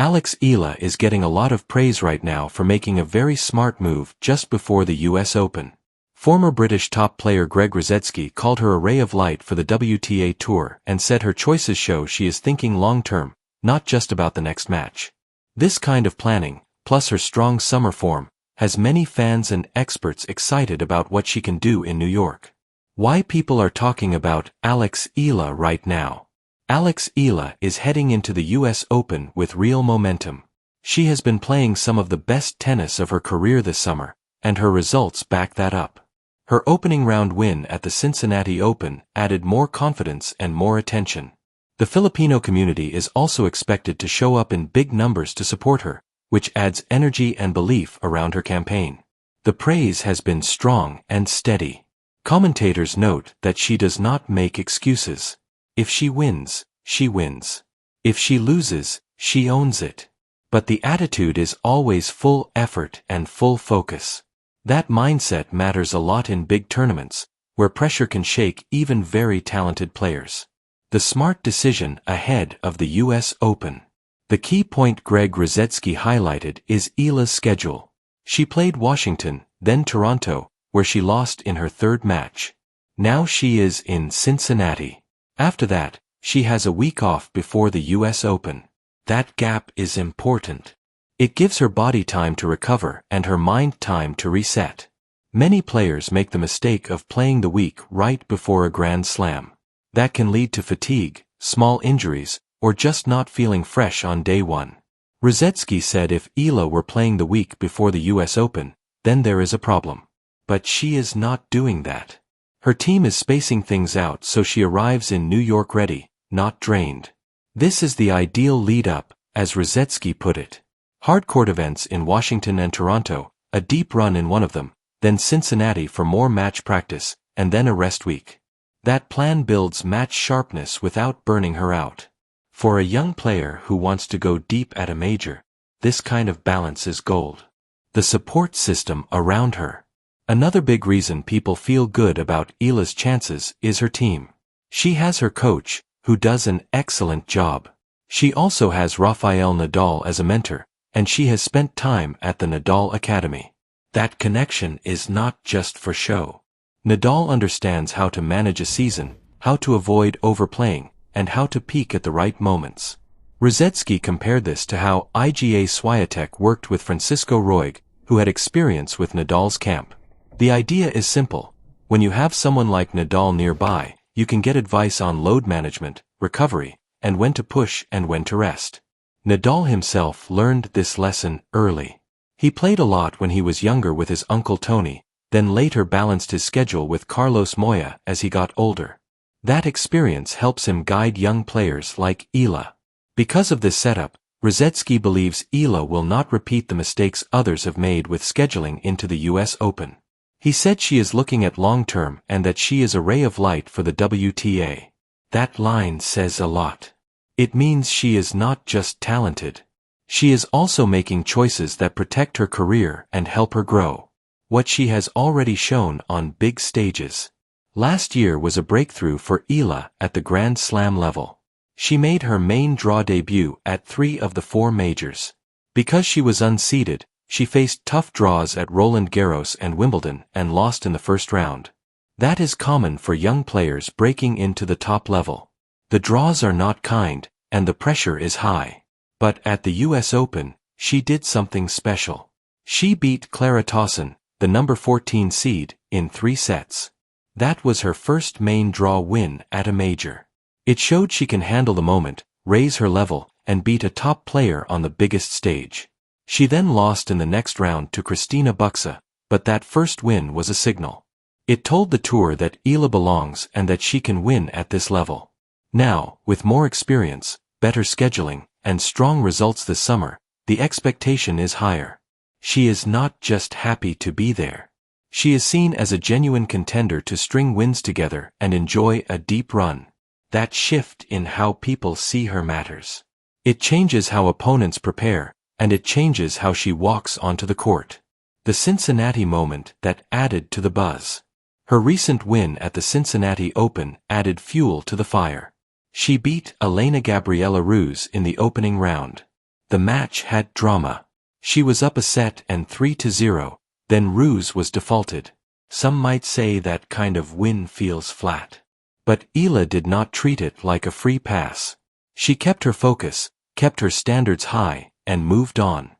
Eala is getting a lot of praise right now for making a very smart move just before the US Open. Former British top player Greg Rusedski called her a ray of light for the WTA Tour and said her choices show she is thinking long-term, not just about the next match. This kind of planning, plus her strong summer form, has many fans and experts excited about what she can do in New York. Why people are talking about Eala right now. Eala is heading into the US Open with real momentum. She has been playing some of the best tennis of her career this summer, and her results back that up. Her opening round win at the Cincinnati Open added more confidence and more attention. The Filipino community is also expected to show up in big numbers to support her, which adds energy and belief around her campaign. The praise has been strong and steady. Commentators note that she does not make excuses. If she wins, she wins. If she loses, she owns it. But the attitude is always full effort and full focus. That mindset matters a lot in big tournaments, where pressure can shake even very talented players. The smart decision ahead of the US Open. The key point Greg Rusedski highlighted is Eala's schedule. She played Washington, then Toronto, where she lost in her third match. Now she is in Cincinnati. After that, she has a week off before the US Open. That gap is important. It gives her body time to recover and her mind time to reset. Many players make the mistake of playing the week right before a Grand Slam. That can lead to fatigue, small injuries, or just not feeling fresh on day one. Rusedski said if Eala were playing the week before the US Open, then there is a problem. But she is not doing that. Her team is spacing things out so she arrives in New York ready, not drained. This is the ideal lead-up, as Rusedski put it. Hardcourt events in Washington and Toronto, a deep run in one of them, then Cincinnati for more match practice, and then a rest week. That plan builds match sharpness without burning her out. For a young player who wants to go deep at a major, this kind of balance is gold. The support system around her. Another big reason people feel good about Eala's chances is her team. She has her coach, who does an excellent job. She also has Rafael Nadal as a mentor, and she has spent time at the Nadal Academy. That connection is not just for show. Nadal understands how to manage a season, how to avoid overplaying, and how to peak at the right moments. Rusedski compared this to how Iga Swiatek worked with Francisco Roig, who had experience with Nadal's camp. The idea is simple. When you have someone like Nadal nearby, you can get advice on load management, recovery, and when to push and when to rest. Nadal himself learned this lesson early. He played a lot when he was younger with his uncle Tony, then later balanced his schedule with Carlos Moya as he got older. That experience helps him guide young players like Eala. Because of this setup, Rusedski believes Eala will not repeat the mistakes others have made with scheduling into the US Open. He said she is looking at long-term and that she is a ray of light for the WTA. That line says a lot. It means she is not just talented. She is also making choices that protect her career and help her grow. What she has already shown on big stages. Last year was a breakthrough for Eala at the Grand Slam level. She made her main draw debut at 3 of the 4 majors. Because she was unseeded, she faced tough draws at Roland Garros and Wimbledon and lost in the first round. That is common for young players breaking into the top level. The draws are not kind, and the pressure is high. But at the US Open, she did something special. She beat Clara Tauson, the number 14 seed, in 3 sets. That was her first main draw win at a major. It showed she can handle the moment, raise her level, and beat a top player on the biggest stage. She then lost in the next round to Cristina Buxa, but that first win was a signal. It told the tour that Eala belongs and that she can win at this level. Now, with more experience, better scheduling, and strong results this summer, the expectation is higher. She is not just happy to be there. She is seen as a genuine contender to string wins together and enjoy a deep run. That shift in how people see her matters. It changes how opponents prepare, and it changes how she walks onto the court. The Cincinnati moment that added to the buzz. Her recent win at the Cincinnati Open added fuel to the fire. She beat Elena Gabriela Ruse in the opening round. The match had drama. She was up a set and 3-0, then Ruse was defaulted. Some might say that kind of win feels flat. But Eala did not treat it like a free pass. She kept her focus, kept her standards high, and moved on.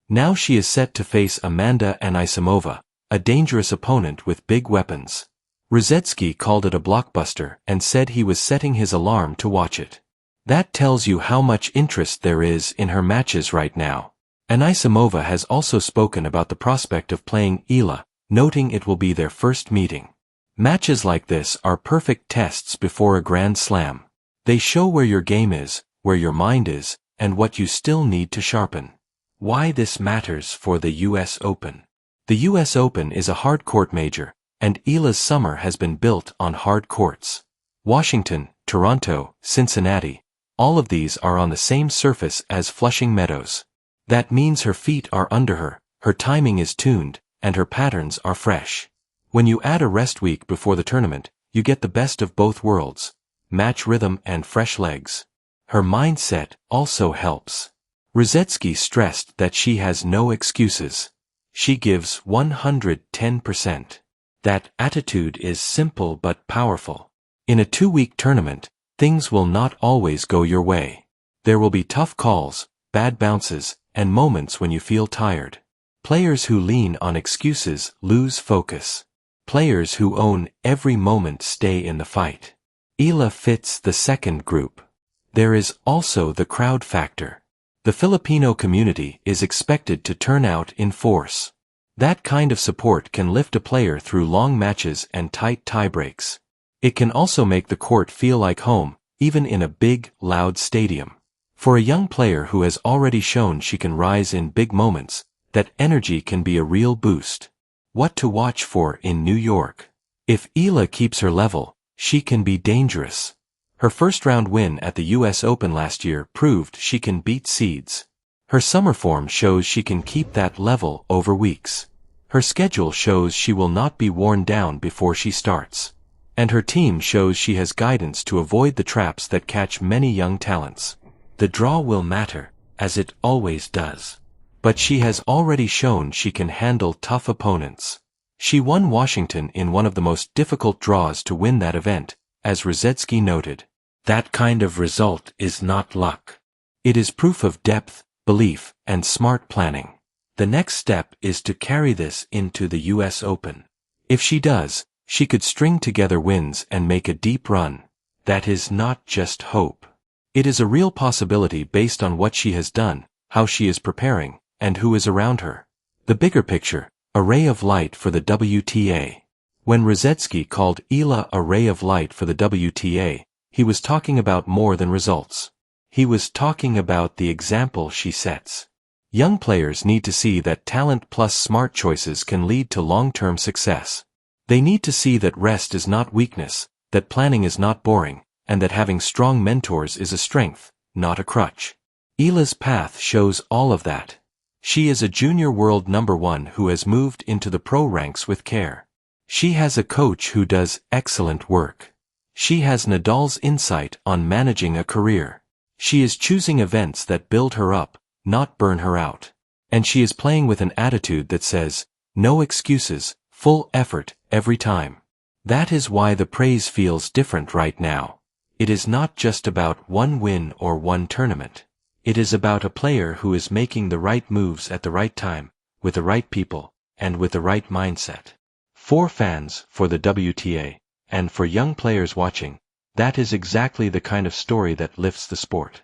Now she is set to face Amanda Anisimova, a dangerous opponent with big weapons. Rusedski called it a blockbuster and said he was setting his alarm to watch it. That tells you how much interest there is in her matches right now. Anisimova has also spoken about the prospect of playing Eala, noting it will be their first meeting. Matches like this are perfect tests before a Grand Slam. They show where your game is, where your mind is, and what you still need to sharpen. Why this matters for the US Open. The US Open is a hard court major, and Eala's summer has been built on hard courts. Washington, Toronto, Cincinnati, all of these are on the same surface as Flushing Meadows. That means her feet are under her timing is tuned, and her patterns are fresh. When you add a rest week before the tournament, you get the best of both worlds, match rhythm and fresh legs. Her mindset also helps. Rusedski stressed that she has no excuses. She gives 110%. That attitude is simple but powerful. In a 2-week tournament, things will not always go your way. There will be tough calls, bad bounces, and moments when you feel tired. Players who lean on excuses lose focus. Players who own every moment stay in the fight. Eala fits the second group. There is also the crowd factor. The Filipino community is expected to turn out in force. That kind of support can lift a player through long matches and tight tiebreaks. It can also make the court feel like home, even in a big, loud stadium. For a young player who has already shown she can rise in big moments, that energy can be a real boost. What to watch for in New York? If Eala keeps her level, she can be dangerous. Her first-round win at the US Open last year proved she can beat seeds. Her summer form shows she can keep that level over weeks. Her schedule shows she will not be worn down before she starts. And her team shows she has guidance to avoid the traps that catch many young talents. The draw will matter, as it always does. But she has already shown she can handle tough opponents. She won Washington in one of the most difficult draws to win that event, as Rusedski noted. That kind of result is not luck. It is proof of depth, belief, and smart planning. The next step is to carry this into the US Open. If she does, she could string together wins and make a deep run. That is not just hope. It is a real possibility based on what she has done, how she is preparing, and who is around her. The bigger picture, a ray of light for the WTA. When Rusedski called Eala a ray of light for the WTA, he was talking about more than results. He was talking about the example she sets. Young players need to see that talent plus smart choices can lead to long-term success. They need to see that rest is not weakness, that planning is not boring, and that having strong mentors is a strength, not a crutch. Eala's path shows all of that. She is a junior world #1 who has moved into the pro ranks with care. She has a coach who does excellent work. She has Nadal's insight on managing a career. She is choosing events that build her up, not burn her out. And she is playing with an attitude that says, no excuses, full effort, every time. That is why the praise feels different right now. It is not just about one win or one tournament. It is about a player who is making the right moves at the right time, with the right people, and with the right mindset. For fans, for the WTA, and for young players watching, that is exactly the kind of story that lifts the sport.